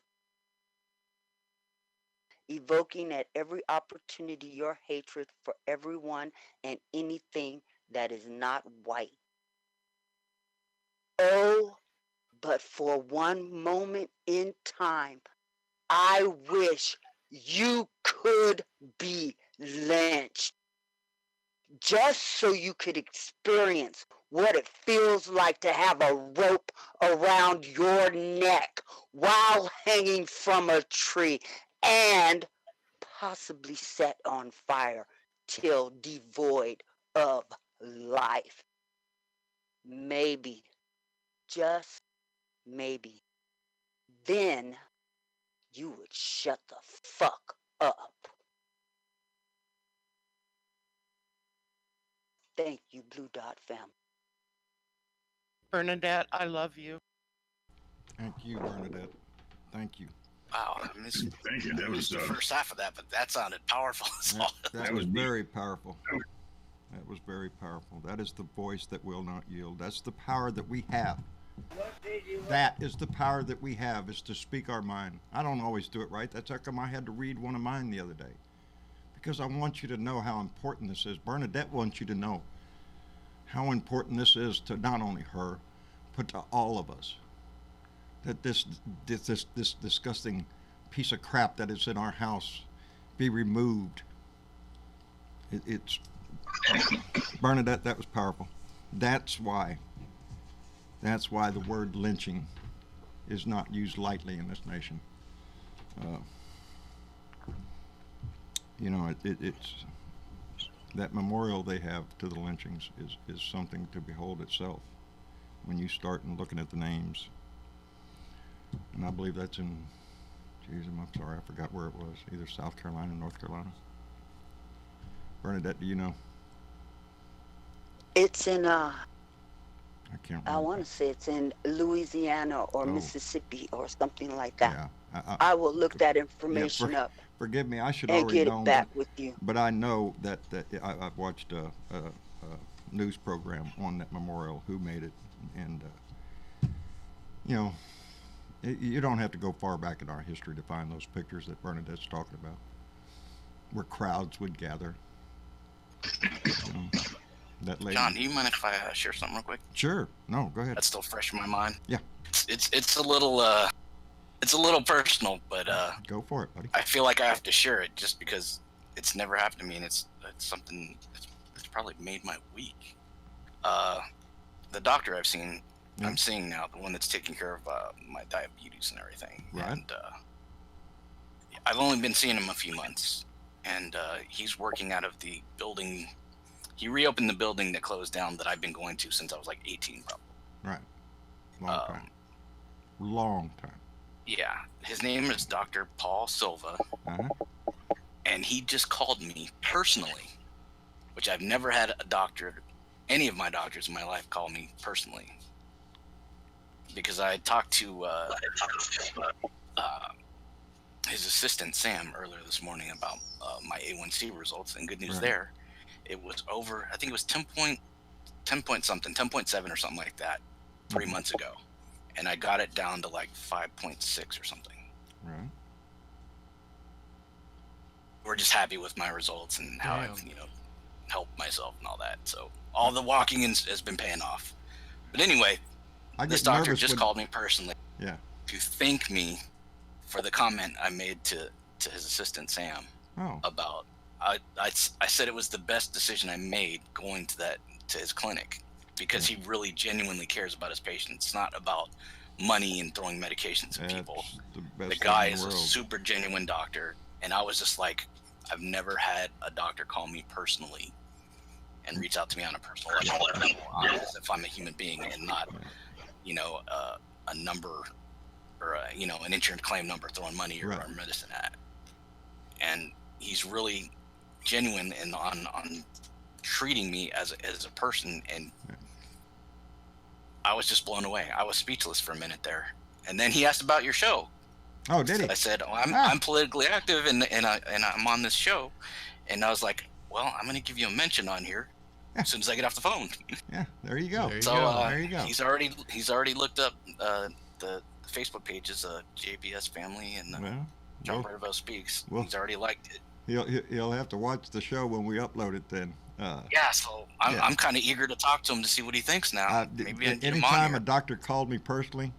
evoking at every opportunity your hatred for everyone and anything that is not white. Oh, but for one moment in time, I wish you could be lynched just so you could experience what it feels like to have a rope around your neck while hanging from a tree and possibly set on fire till devoid of life. Maybe, just maybe, then you would shut the fuck up. Thank you, Blue Dot family. Bernadette, I love you. Thank you, Bernadette. Thank you. Wow, I missed, Thank you. That I was missed the first half of that, but that sounded powerful. That was very powerful. That was very powerful. That is the voice that will not yield. That's the power that we have. That is the power that we have, is to speak our mind. I don't always do it right. That's how come I had to read one of mine the other day. Because I want you to know how important this is. Bernadette wants you to know how important this is to not only her, but to all of us. That this disgusting piece of crap that is in our house be removed. It's Bernadette, that was powerful. That's why the word lynching is not used lightly in this nation. It's that memorial they have to the lynchings is something to behold itself when you start and looking at the names. And I believe that's in, I'm sorry, I forgot where it was, either South Carolina or North Carolina. Bernadette, do you know? It's in, I can't remember. I want to say it's in Louisiana or Mississippi or something like that. Yeah. I will look that information up. Forgive me, I should and already get know it back with you. But I know that I've watched a news program on that memorial, who made it, and you don't have to go far back in our history to find those pictures that Bernadette's talking about, where crowds would gather. That lady. John, do you mind if I share something real quick? Sure. No, go ahead. That's still fresh in my mind. Yeah. It's a little personal, but go for it, buddy. I feel like I have to share it just because it's never happened to me, and it's something it's probably made my week. The doctor I'm seeing now, the one that's taking care of my diabetes and everything. Right. And I've only been seeing him a few months, and he's working out of the building. He reopened the building that closed down that I've been going to since I was like 18, probably. Right. Long time. Yeah. His name is Dr. Paul Silva. Uh-huh. And he just called me personally, which I've never had a doctor, any of my doctors in my life, call me personally. Because I talked to his assistant, Sam, earlier this morning about my A1C results, and good news Right. there. It was over, I think it was 10 point something, 10.7 or something like that, 3 months ago. And I got it down to like 5.6 or something. Right. We're just happy with my results and how Damn. I've, helped myself and all that. So all the walking has been paying off. But anyway, this doctor just called me personally to thank me for the comment I made to his assistant, Sam, about, I said it was the best decision I made going to his clinic, because he really genuinely cares about his patients. It's not about money and throwing medications at people. The guy is a super genuine doctor, and I was just like, I've never had a doctor call me personally and reach out to me on a personal level, as if I'm a human being and not, a number or an insurance claim number throwing money or medicine at. And he's really genuine and on treating me as a person, and I was just blown away. I was speechless for a minute there. And then he asked about your show. Oh, did he? I said, I'm politically active and I'm on this show. And I was like, well, I'm going to give you a mention on here as soon as I get off the phone. Yeah, there you go. There you go. He's already looked up the Facebook pages, JBS Family and John Bervo Speaks. He's already liked it. He'll have to watch the show when we upload it then. So I'm kind of eager to talk to him to see what he thinks now. Maybe I get him on anytime here. a doctor called me personally,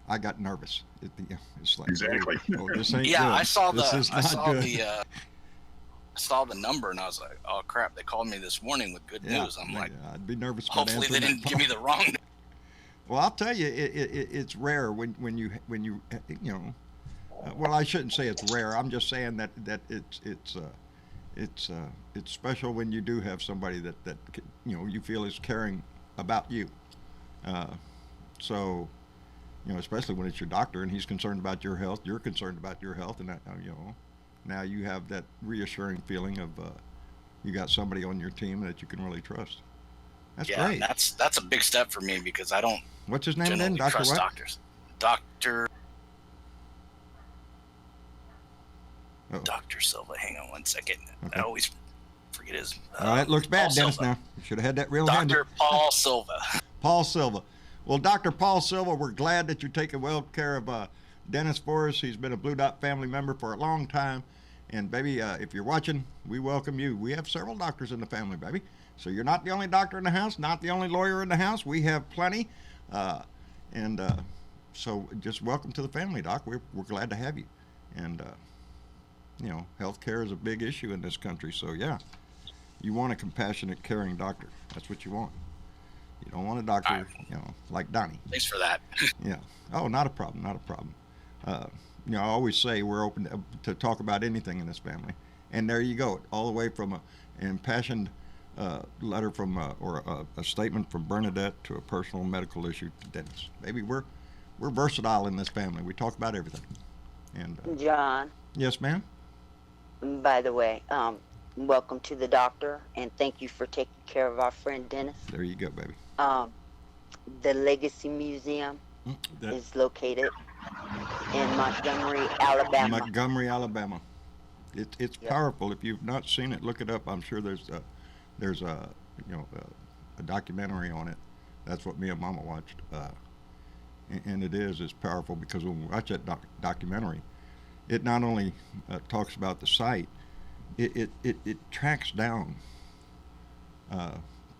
I got nervous. It's like, Exactly. oh, this ain't Yeah, good. I saw This is not good. I saw the number and I was like, oh crap! They called me this morning with good news. I'm like, I'd be nervous. About hopefully they answering didn't that give me phone. the wrong. Well, I'll tell you, it's rare when you well, I shouldn't say it's rare. I'm just saying that it's special when you do have somebody that you feel is caring about you. So, especially when it's your doctor and he's concerned about your health, you're concerned about your health, and that, now you have that reassuring feeling of you got somebody on your team that you can really trust. That's great. That's a big step for me because I don't. What's his name generally then? Doctor trust what? doctors. Doctor. Oh. Dr. Silva. Hang on one second. Okay. I always forget his. It looks bad, Paul Dennis. Silva. Now you should have had that real handy. Dr. Paul Silva. Paul Silva. Well, Dr. Paul Silva, we're glad that you're taking well care of Dennis for us. He's been a Blue Dot family member for a long time. And, baby, if you're watching, we welcome you. We have several doctors in the family, baby. So you're not the only doctor in the house, not the only lawyer in the house. We have plenty. So just welcome to the family, Doc. We're glad to have you. And, health care is a big issue in this country. So, yeah, you want a compassionate, caring doctor. That's what you want. You don't want a doctor, like Donnie. Thanks for that. Yeah. Oh, not a problem. Not a problem. I always say we're open to talk about anything in this family. And there you go. All the way from an impassioned letter from, or a statement from Bernadette to a personal medical issue to Dennis. Maybe we're versatile in this family. We talk about everything. And John, yes, ma'am. by the way, welcome to the doctor, and thank you for taking care of our friend Dennis. There you go, baby. The Legacy Museum is located in Montgomery, Alabama. Montgomery, Alabama. It's powerful. If you've not seen it, look it up. I'm sure there's a documentary on it. That's what me and Mama watched, and it's powerful because when we watch that documentary, it not only talks about the site, it tracks down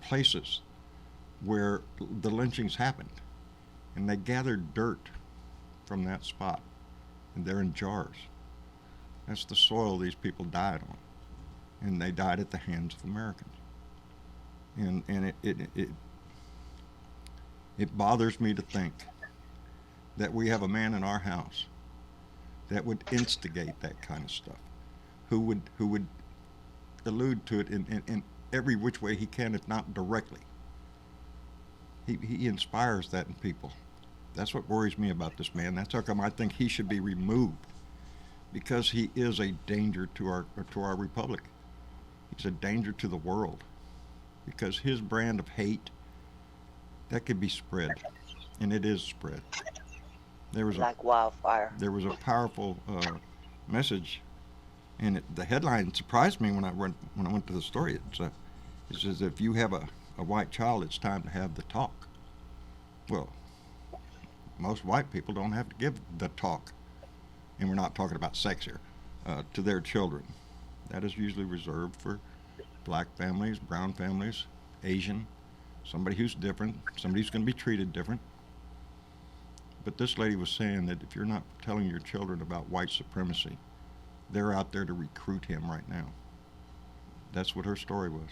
places where the lynchings happened, and they gathered dirt from that spot, and they're in jars. That's the soil these people died on, and they died at the hands of Americans. And it bothers me to think that we have a man in our house that would instigate that kind of stuff, who would allude to it in every which way he can, if not directly. He inspires that in people. That's what worries me about this man. That's how come I think he should be removed, because he is a danger to our republic. He's a danger to the world, because his brand of hate that could be spread, and it is spread. There was like wildfire. There was a powerful message, and the headline surprised me when I went to the story. It says, if you have a white child, it's time to have the talk. Well, most white people don't have to give the talk, and we're not talking about sex here, to their children. That is usually reserved for black families, brown families, Asian, somebody who's different, somebody who's going to be treated different. But this lady was saying that if you're not telling your children about white supremacy, they're out there to recruit him right now. That's what her story was.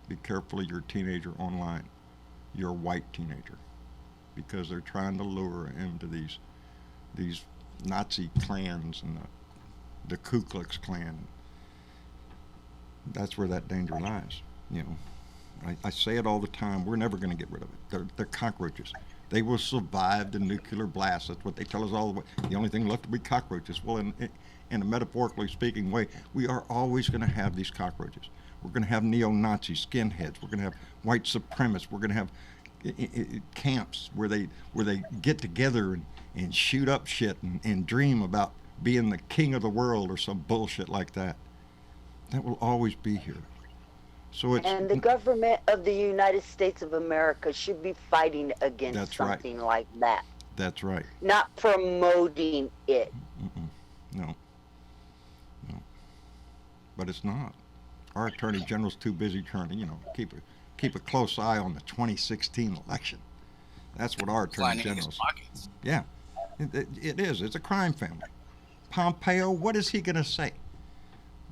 Be careful of your teenager online, your white teenager, because they're trying to lure him to these Nazi clans and the Ku Klux Klan. That's where that danger lies. I say it all the time. We're never going to get rid of it. They're cockroaches. They will survive the nuclear blast. That's what they tell us all the way. The only thing left will be cockroaches. Well, in a metaphorically speaking way, we are always going to have these cockroaches. We're going to have neo-Nazi skinheads. We're going to have white supremacists. We're going to have camps where they get together and shoot up shit and dream about being the king of the world or some bullshit like that. That will always be here. And the government of the United States of America should be fighting against something like that. That's right. Not promoting it. No. But it's not. Our Attorney General's too busy trying to, keep a close eye on the 2016 election. That's what our Attorney General's. Yeah. It is. It's a crime family. Pompeo, what is he going to say?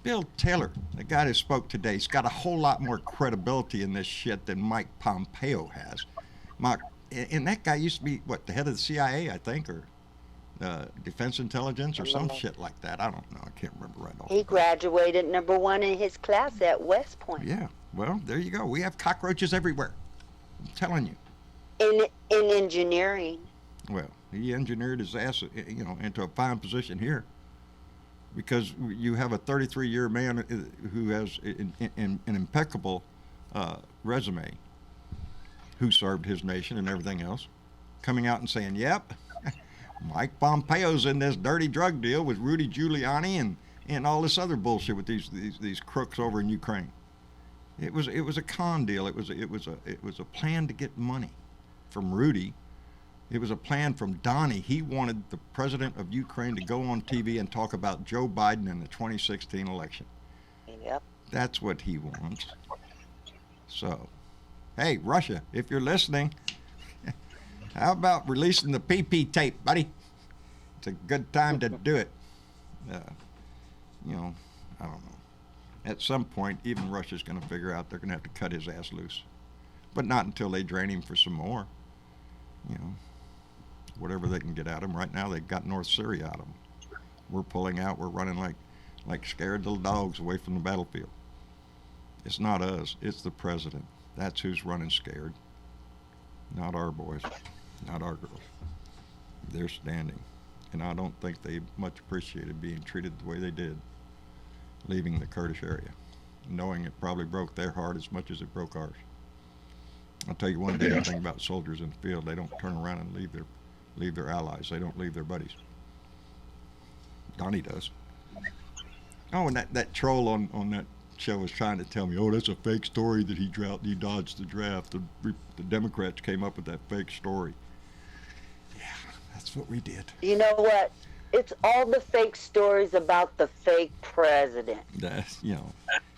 Bill Taylor, the guy that spoke today, has got a whole lot more credibility in this shit than Mike Pompeo has. And that guy used to be, what, the head of the CIA, I think, or Defense Intelligence or some shit like that. I don't know. I can't remember right off. He graduated #1 in his class at West Point. Yeah. Well, there you go. We have cockroaches everywhere. I'm telling you. In engineering. Well, he engineered his ass, into a fine position here. Because you have a 33-year man who has an impeccable resume, who served his nation and everything else, coming out and saying, "Yep, Mike Pompeo's in this dirty drug deal with Rudy Giuliani and all this other bullshit with these crooks over in Ukraine." It was a con deal. It was a plan to get money from Rudy. It was a plan from Donnie. He wanted the president of Ukraine to go on TV and talk about Joe Biden in the 2016 election. Yep. That's what he wants. So, hey, Russia, if you're listening, how about releasing the PP tape, buddy? It's a good time to do it. I don't know. At some point, even Russia's going to figure out they're going to have to cut his ass loose. But not until they drain him for some more. Whatever they can get out of him. Right now, they've got North Syria out of him. We're pulling out. We're running like scared little dogs away from the battlefield. It's not us. It's the president. That's who's running scared. Not our boys. Not our girls. They're standing. And I don't think they much appreciated being treated the way they did, leaving the Kurdish area, knowing it probably broke their heart as much as it broke ours. I'll tell you one damn thing about soldiers in the field. They don't turn around and leave their allies. They don't leave their buddies. Donnie does. Oh, and that troll on that show was trying to tell me, that's a fake story that he dodged the draft. The Democrats came up with that fake story. Yeah, that's what we did. You know what? It's all the fake stories about the fake president. That's,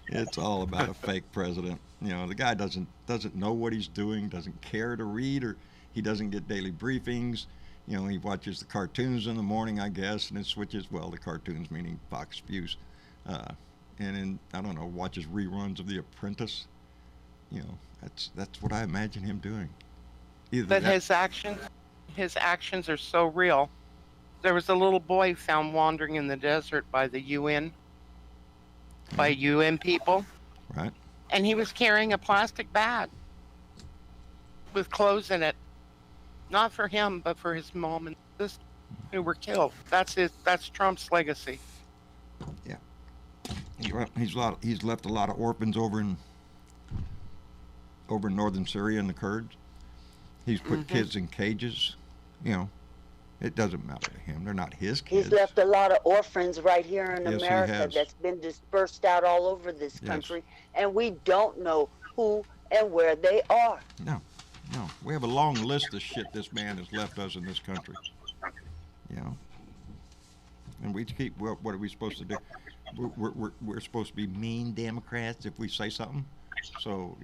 it's all about a fake president. The guy doesn't know what he's doing, doesn't care to read, or he doesn't get daily briefings. He watches the cartoons in the morning, I guess, and it switches, the cartoons meaning Fox Views. And then, I don't know, watches reruns of The Apprentice. That's what I imagine him doing. But his actions are so real. There was a little boy found wandering in the desert by the UN, by UN people. Right. And he was carrying a plastic bag with clothes in it. Not for him, but for his mom and sister who were killed. That's Trump's legacy. Yeah. He's left a lot of orphans over in northern Syria and the Kurds. He's put kids in cages. It doesn't matter to him. They're not his kids. He's left a lot of orphans right here in America that's been dispersed out all over this country, and we don't know who and where they are. No. We have a long list of shit this man has left us in this country. And we keep, what are we supposed to do? We're supposed to be mean Democrats if we say something. So,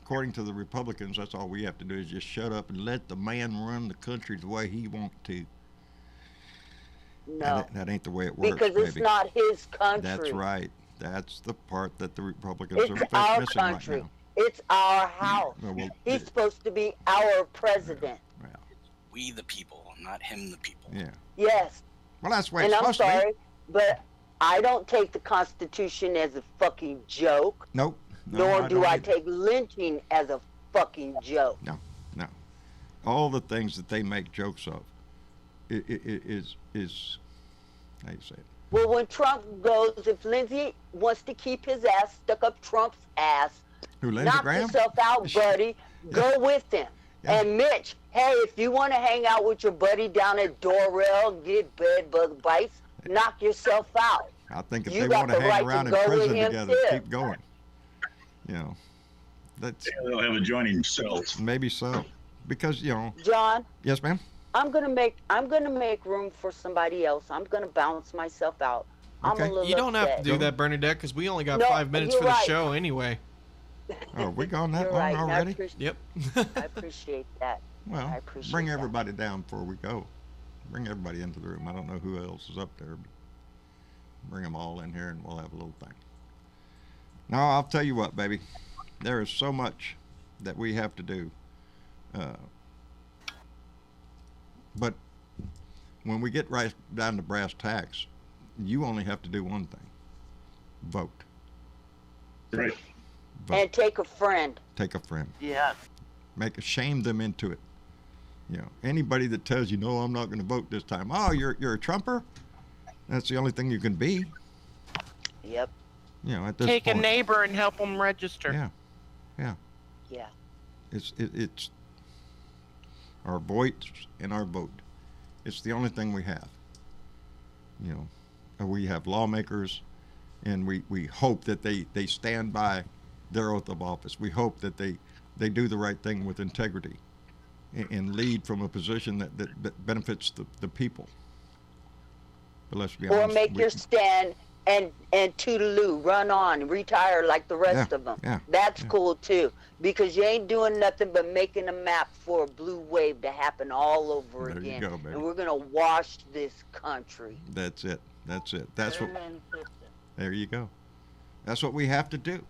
according to the Republicans, that's all we have to do is just shut up and let the man run the country the way he wants to. No. That ain't the way it works, because it's not his country. That's right. That's the part that the Republicans are missing right now. It's our house. He's supposed to be our president. Well, we the people, not him the people. Yeah. Yes. Well, that's the way it's supposed to be. And I'm sorry, but I don't take the Constitution as a fucking joke. Nope. Nor do I take lynching as a fucking joke. No. All the things that they make jokes of is how you say it? Well, when Trump goes, if Lindsey wants to keep his ass stuck up Trump's ass, knock yourself out, buddy. Go with him. Yeah. And Mitch, hey, if you want to hang out with your buddy down at Dorrell, get bed bug bites, knock yourself out. I think if they want to hang around in prison together, keep going. They'll have adjoining cells. Maybe so, because John. Yes, ma'am. I'm gonna make room for somebody else. I'm gonna bounce myself out. Okay. I'm a little You don't have to do that, Bernadette, because we only got 5 minutes for the show anyway. Oh, we gone that long already? Yep. I appreciate that. Well, bring everybody down before we go. Bring everybody into the room. I don't know who else is up there, but bring them all in here and we'll have a little thing. Now, I'll tell you what, baby. There is so much that we have to do. But when we get right down to brass tacks, you only have to do one thing. Vote. Right. Vote. And take a friend. Take a friend. Yeah. Shame them into it. You know, anybody that tells you, no, I'm not going to vote this time. Oh, you're a Trumper? That's the only thing you can be. Yep. You know, at this Take point. a neighbor and help them register. Yeah. Yeah. Yeah. It's our voice and our vote. It's the only thing we have. You know, we have lawmakers, and we hope that they stand by their oath of office. We hope that they do the right thing with integrity and lead from a position that benefits the people. But let's be honest. Or make your stand and toodaloo, run on, retire like the rest of them. Yeah, That's cool too, because you ain't doing nothing but making a map for a blue wave to happen all over There again. you go, baby. And we're gonna wash this country. That's it. That's what. There you go. That's what we have to do.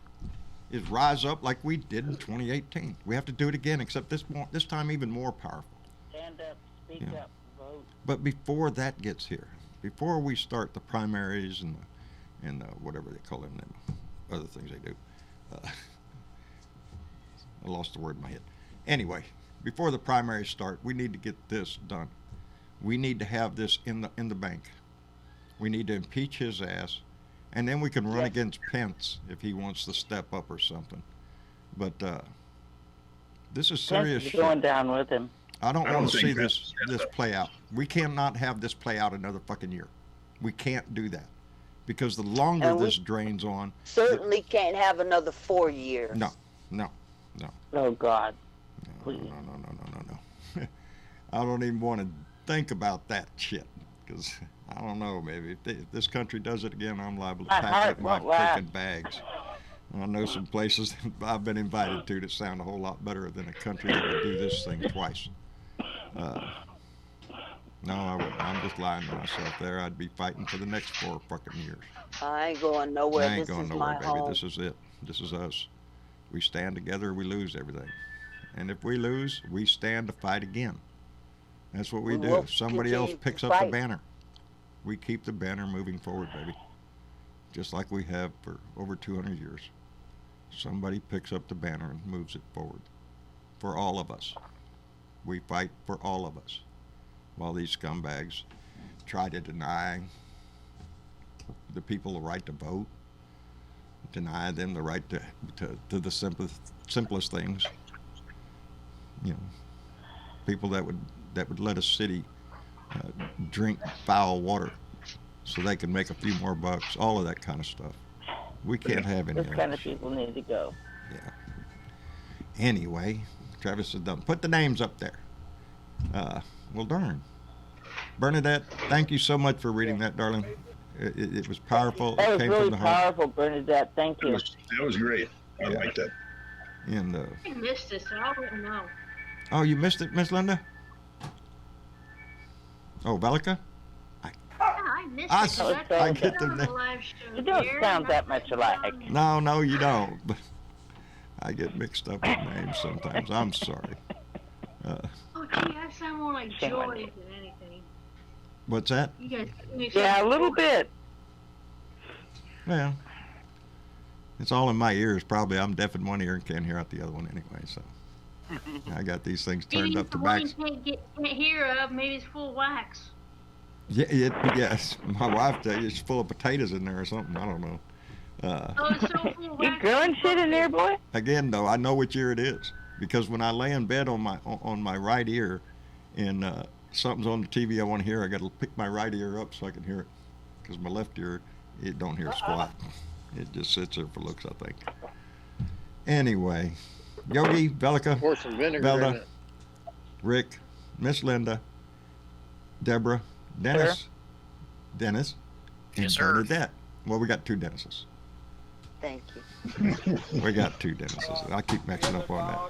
Is rise up like we did in 2018. We have to do it again, except this time even more powerful. Stand up, speak up, vote. But before that gets here, before we start the primaries and whatever they call them, other things they do. I lost the word in my head. Anyway, before the primaries start, we need to get this done. We need to have this in the bank. We need to impeach his ass, and then we can run against Pence if he wants to step up or something. But this is serious shit. Going down with him. I don't want to see this play out. We cannot have this play out another fucking year. We can't do that. Because the longer this drains on... Certainly can't have another 4 years. No. Oh, God. No. I don't even want to think about that shit. Because, I don't know, maybe. If this country does it again, I'm liable to pack up my freaking bags. I know some places I've been invited to that sound a whole lot better than a country that would do this thing twice. No, I wouldn't. I'm just lying to myself there. I'd be fighting for the next 4 fucking years. I ain't going nowhere. I ain't This going is nowhere, my baby. home. This is it. This is us. We stand together, we lose everything. And if we lose, we stand to fight again. That's what we do. will Somebody else continue to picks up the fight. banner. We keep the banner moving forward, baby. Just like we have for over 200 years. Somebody picks up the banner and moves it forward. For all of us. We fight for all of us. While these scumbags try to deny the people the right to vote, deny them the right to the simplest things. You know, people that would let a city drink foul water so they can make a few more bucks, all of that kind of stuff. We can't have any of Those kind this. of people need to go. Yeah. Anyway, Travis is done. Put the names up there. Well, darn. Bernadette, thank you so much for reading that, darling. It was powerful. That It was came really from the heart. powerful, Bernadette. Thank you. That was great. I like that. And I missed it, so I wouldn't know. oh, you missed it, Miss Linda? Oh, Velica? Yeah, I missed I it. 'cause s- I I put get it the on na- the live show You don't here, sound and I that much put it alike. on- No, you don't. But I get mixed up with names sometimes. I'm sorry. Oh, gee, I sound more like Joy than anything. What's that? You guys make Yeah, a little bit. Well, it's all in my ears. Probably I'm deaf in one ear and can't hear out the other one anyway. So I got these things turned Maybe up to the one max. you can't hear of, maybe it's full of wax. Yeah, yes. My wife tells you it's full of potatoes in there or something. I don't know. Oh, it's so full of You wax. growing shit in there, boy? Again, though, I know which ear it is because when I lay in bed on my right ear, and something's on the TV I want to hear, I got to pick my right ear up so I can hear it. Because my left ear, it don't hear squat. It just sits there for looks, I think. Anyway, Yogi, Velica, Pour some vinegar in Velda, it. Rick, Miss Linda, Deborah, Dennis, and Yes, sir. Bernadette. Well, we got 2 Dennises. Thank you. We got 2 Dennises. I keep mixing up on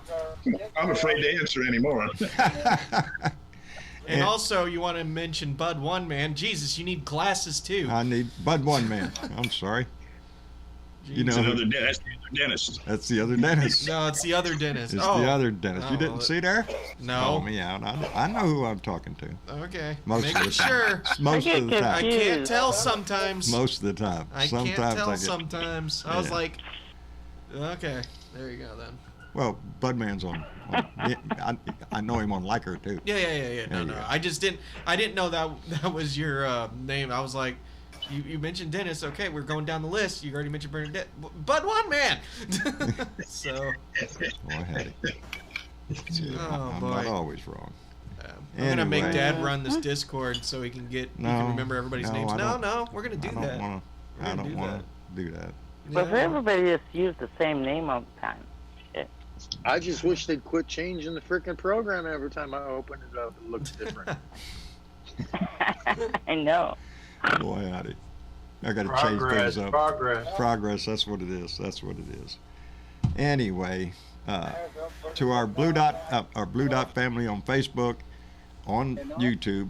I'm afraid to answer anymore. that. And also, you want to mention Bud One Man. Jesus, you need glasses too. I need Bud One Man. I'm sorry. You know, that's the other dentist. That's the other dentist. No, it's the other dentist. It's the other dentist. You didn't see there? No. Call me out. I know who I'm talking to. Okay. Most Making of the time. sure. Most of the time. I can't tell sometimes. Most of the time. I sometimes can't tell I get, sometimes. I was like, okay, there you go then. Well, Budman's on I know him on Liker too. Yeah. No. I didn't know that was your name. I was like, you mentioned Dennis. Okay, we're going down the list. You already mentioned Bernadette. Bud One Man. So. Oh, I had it. I'm boy. not always wrong. I'm gonna make Dad run this Discord so he can he can remember everybody's names. No, we're gonna do that. I don't want to do that. But everybody just use the same name all the time. Shit. I just wish they'd quit changing the freaking program every time I open it up. It looks different. I know. Boy, howdy. I got to change things up. Progress. That's what it is. Anyway, to our Blue Dot family on Facebook, on YouTube,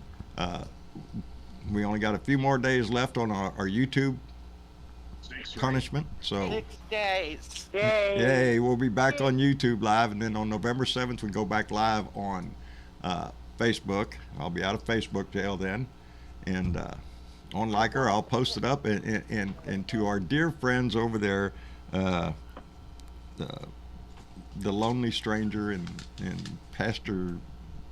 we only got a few more days left on our YouTube punishment. So 6 days. Yay! We'll be back on YouTube live, and then on November 7th we go back live on Facebook. I'll be out of Facebook jail then, and on Liker I'll post it up, and to our dear friends over there, the Lonely Stranger and Pastor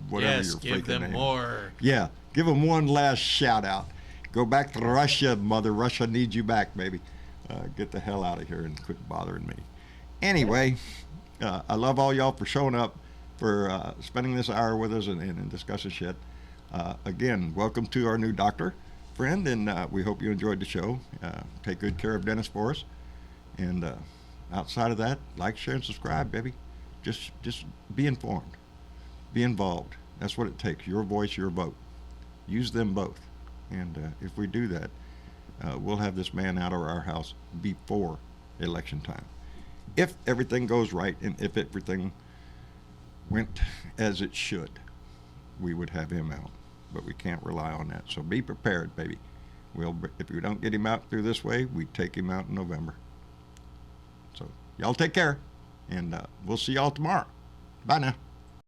whatever your freaking name. Yes, give them more. Yeah, give them one last shout out. Go back to Russia, mother. Russia needs you back, baby. Get the hell out of here and quit bothering me. Anyway, I love all y'all for showing up, for spending this hour with us and discussing shit. Again, welcome to our new doctor friend, and we hope you enjoyed the show. Take good care of Dennis for us. And outside of that, like, share, and subscribe, baby. Just be informed. Be involved. That's what it takes. Your voice, your vote. Use them both. And if we do that, we'll have this man out of our house before election time. If everything goes right and if everything went as it should, we would have him out. But we can't rely on that. So be prepared, baby. If we don't get him out through this way, we take him out in November. So y'all take care, and we'll see y'all tomorrow. Bye now.